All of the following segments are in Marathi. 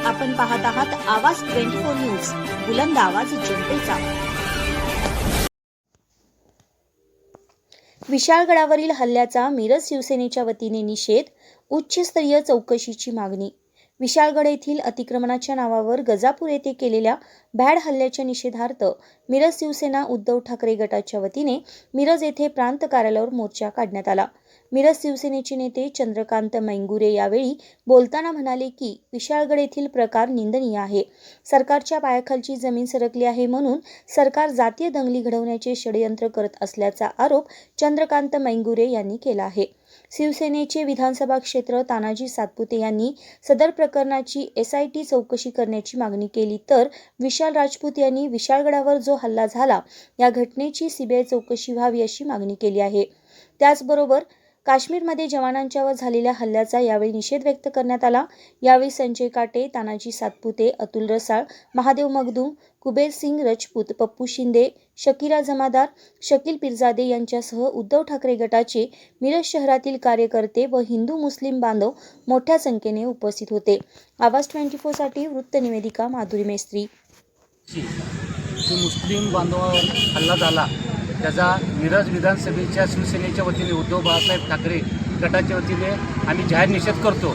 आपण पाहत आहात आवाज 24 न्यूज, बुलंद आवाज जनतेचा। विशाळगडावरील हल्ल्याचा मिरज शिवसेनेच्या वतीने निषेध, उच्चस्तरीय चौकशीची मागणी। विशाळगड येथील अतिक्रमणाच्या नावावर गजापूर येथे केलेल्या भ्याड हल्ल्याच्या निषेधार्थ मिरज शिवसेना उद्धव ठाकरे गटाच्या वतीने मिरज येथे प्रांत कार्यालयावर मोर्चा काढण्यात आला। मिरज शिवसेनेचे नेते चंद्रकांत मैंगुरे यावेळी बोलताना म्हणाले की विशाळगड येथील प्रकार निंदनीय आहे। सरकारच्या पायाखालची जमीन सरकली आहे म्हणून सरकार जातीय दंगली घडवण्याचे षडयंत्र करत असल्याचा आरोप चंद्रकांत मैंगुरे यांनी केला आहे। शिवसेनेचे विधानसभा क्षेत्र तानाजी सातपुते यांनी सदर प्रकरणाची SIT चौकशी करण्याची मागणी केली, तर विशाल राजपूत यांनी विशाळगडावर जो हल्ला झाला या घटनेची CBI चौकशी व्हावी अशी मागणी केली आहे। त्याचबरोबर काश्मीरमध्ये जवानांच्यावर झालेल्या हल्ल्याचा यावेळी निषेध व्यक्त करण्यात आला। यावेळी संजय काटे, तानाजी सातपुते, अतुल रसाळ, महादेव मगदूम, कुबेर सिंग राजपूत, पप्पू शिंदे, शकीरा जमादार, शकील पिरजादे यांच्यासह उद्धव ठाकरे गटाचे मिरज शहरातील कार्यकर्ते व हिंदू मुस्लिम बांधव मोठ्या संख्येने उपस्थित होते। आवाज 24 साठी वृत्त निवेदिका माधुरी मेस्त्री। मुस्लिम बांधवांवर हल्ला झाला त्याचा मिरज विधानसभेच्या शिवसेनेच्या वतीने उद्धव बाळासाहेब ठाकरे गटाच्या वतीने आम्ही जाहीर निषेध करतो।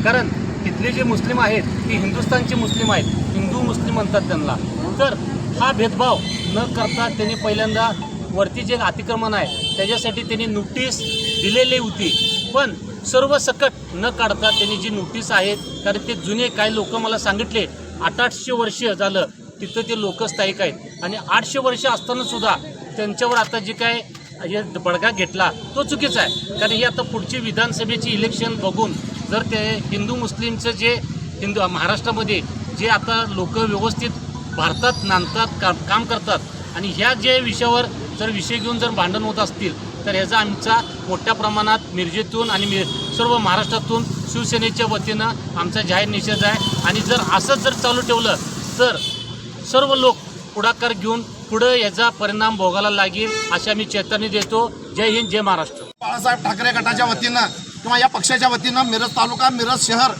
कारण तिथले जे मुस्लिम आहेत ते हिंदुस्थानचे मुस्लिम आहेत, हिंदू मुस्लिम म्हणतात त्यांना। तर हा भेदभाव न करता त्यांनी पहिल्यांदा वरती जे अतिक्रमण आहे त्याच्यासाठी त्यांनी नोटीस दिलेली होती, पण सर्व सकट न काढता त्यांनी जी नोटीस आहे, कारण ते जुने काही लोक मला सांगितले 800 वर्ष झालं तिथं ते लोक स्थायिक आहेत आणि 800 वर्ष असताना सुद्धा त्यांच्यावर आता जे काय हे बडगा घेतला तो चुकीचा आहे। कारण ही आता पुढची विधानसभेची इलेक्शन बघून जर ते हिंदू मुस्लिमचं जे महाराष्ट्रामध्ये जे आता लोक व्यवस्थित भारतात नांदतात, काम करतात आणि ह्या जे विषयावर जर विषय घेऊन जर भांडण होत असतील तर ह्याचा आमचा मोठ्या प्रमाणात मिरजेतून आणि सर्व महाराष्ट्रातून शिवसेनेच्या वतीनं आमचा जाहीर निषेध आहे। आणि जर असंच जर चालू ठेवलं तर सर्व लोक पुढाकार घेऊन पुढे याचा परिणाम भोगायला लागेल अशी आम्ही चेतावणी देतो। जय हिंद, जय महाराष्ट्र। बाळासाहेब ठाकरे गटाच्या वतीनं किंवा या पक्षाच्या वतीनं मिरज तालुका, मिरज शहर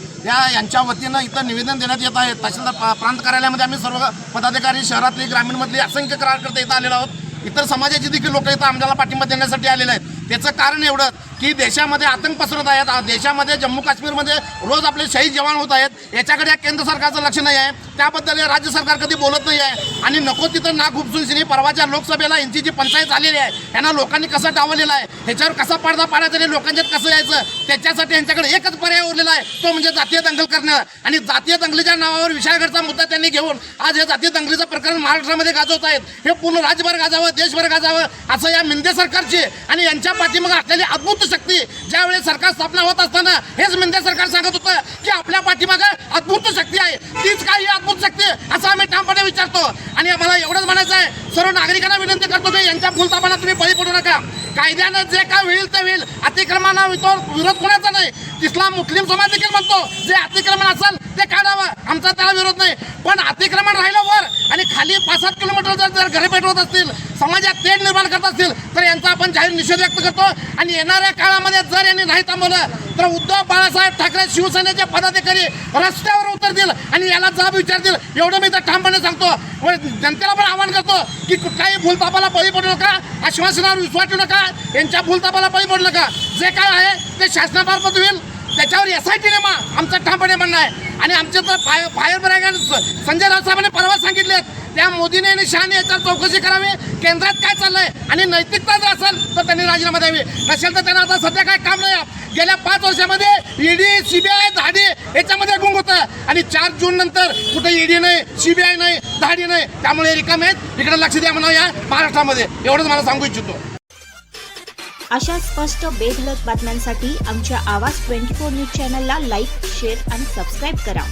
यांच्या वतीनं इथं निवेदन देण्यात येत आहे। तहसीलदार प्रांत कार्यालयामध्ये आम्ही सर्व पदाधिकारी, शहरातली, ग्रामीणमधली असंख्य कार्यकर्ते इथं आलेलो आहोत। इतर समाजाची देखील लोक इथं आम्हाला पाठिंबा देण्यासाठी आलेले आहेत। त्याचं कारण एवढं की देशामध्ये आतंक पसरत आहेत, देशामध्ये जम्मू काश्मीरमध्ये रोज आपले शहीद जवान होत आहेत, याच्याकडे केंद्र सरकारचं लक्ष नाही आहे, त्याबद्दल राज्य सरकार कधी बोलत नाही आहे। आणि नको तिथं नाक उपसून परवाच्या लोकसभेला यांची जी पंचायत आलेली आहे यांना लोकांनी कसं डावलेलं आहे, ह्याच्यावर कसा पडदा पाडायचा आणि लोकांच्यात कसं यायचं, त्याच्यासाठी यांच्याकडे एकच पर्याय उरलेला आहे, तो म्हणजे जातीय दंगल करणं। आणि जातीय दंगलीच्या नावावर विशाळगडचा मुद्दा त्यांनी घेऊन आज हे जातीय दंगलीचं प्रकरण महाराष्ट्रामध्ये गाजवत आहेत। हे पूर्ण राज्यभर गाजावं, देशभर गाजावं असं या मिंदे सरकारची आणि यांच्या पाठीमागे असलेली अद्भुत शक्ती, ज्यावेळेस सरकार स्थापना होत असताना हेच मिंदे सरकार सांगत होतं की आपल्या पाठीमागे अद्भुत शक्ती आहे, तीच काही अद्भुत शक्ती असं आम्ही ठामपणे विचारतो। आणि आम्हाला एवढंच म्हणायचं आहे, सर्व नागरिकांना विनंती करतो की यांच्या फुलतापाला तुम्ही बळी पडू नका। कायद्यानं जे काय होईल ते होईल, अतिक्रमणा विरोध कोणाचा नाही, इस्लाम मुस्लिम समाज देखील म्हणतो जे अतिक्रमण असेल ते काढावं, आमचा त्याला विरोध नाही। पण अतिक्रमण राहिलं वर आणि खाली 5-7 किलोमीटर जर घरे पेटवत असतील, समाजात तेढ निर्माण करत असतील तर यांचा आपण जाहीर निषेध व्यक्त करतो। आणि येणाऱ्या काळामध्ये जर यांनी नाही थांबवलं तर उद्धव बाळासाहेब ठाकरे शिवसेनेचे पदाधिकारी रस्त्यावर उतरतील आणि याला जाब विचारतील, एवढं मी तर ठामपणे सांगतो। व जनतेला पण आवाहन करतो की कुठल्याही भूलतापाला बळी पडू नका, आश्वासनावर विश्वास ठेवू नका, यांच्या भूलतापाला बळी पडू नका। जे काय आहे ते शासनामार्फत होईल, त्याच्यावर SIT नेमा, आमचं ठामपणे म्हणणं आहे। आणि आमचे तर फायर ब्रिगेड संजय राऊत साहेबांनी परवा सांगितले त्या मोदीने आणि शहाने याच्यावर चौकशी करावी, केंद्रात काय चाललंय आणि नैतिकता जर असेल तर त्यांनी राजीनामा द्यावी, नसेल तर त्यांना आता सध्या काय काम नाही। गेल्या 5 वर्षामध्ये ED, CBI, धाडी याच्यामध्ये गुंग होतं आणि 4 जून नंतर कुठे ED नाही, CBI नाही, धाडी नाही, त्यामुळे रिकाम आहेत, इकडे लक्ष द्या म्हणा या महाराष्ट्रामध्ये, एवढंच मला सांगू इच्छितो। अशा स्पष्ट बेधडक बातम्यांसाठी आमच्या आवाज 24 न्यूज चॅनलला लाईक, शेअर आणि सबस्क्राईब करा।